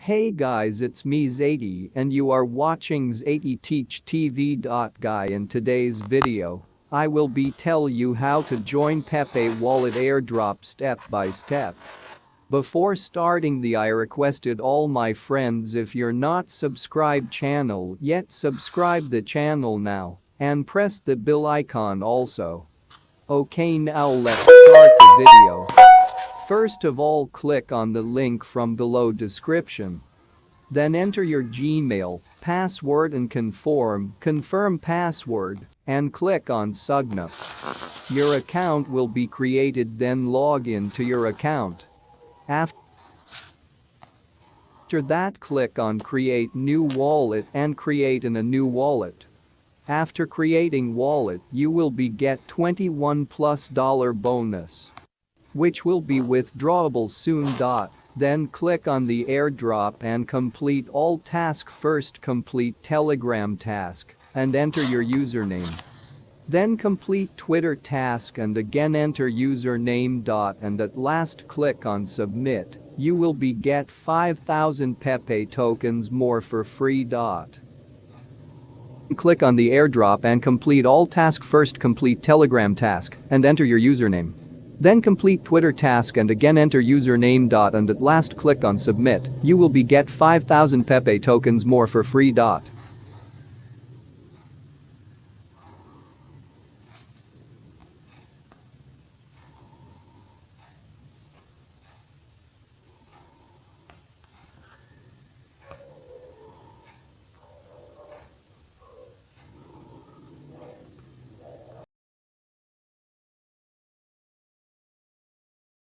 Hey guys, it's me Zadie and you are watching Zadie Teach TV. Guy, in today's video, I will be tell you how to join Pepe wallet airdrop step by step. Before starting I requested all my friends, if you're not subscribed channel yet, subscribe the channel now and press the bell icon also. Okay, now let's start the video. First of all, click on the link from below description. Then enter your Gmail password and confirm password and click on sign up. Your account will be created, then log in to your account. After that, click on create new wallet and create a new wallet. After creating wallet, you will be get $21+ bonus, which will be withdrawable soon. Then click on the airdrop and complete all task. First complete Telegram task and enter your username. Then complete Twitter task and again enter username. And at last click on submit. You will be get 5,000 Pepe tokens more for free. Click on the airdrop and complete all task. First complete Telegram task and enter your username. Then complete Twitter task and again enter username. And at last click on submit. You will be get 5,000 Pepe tokens more for free.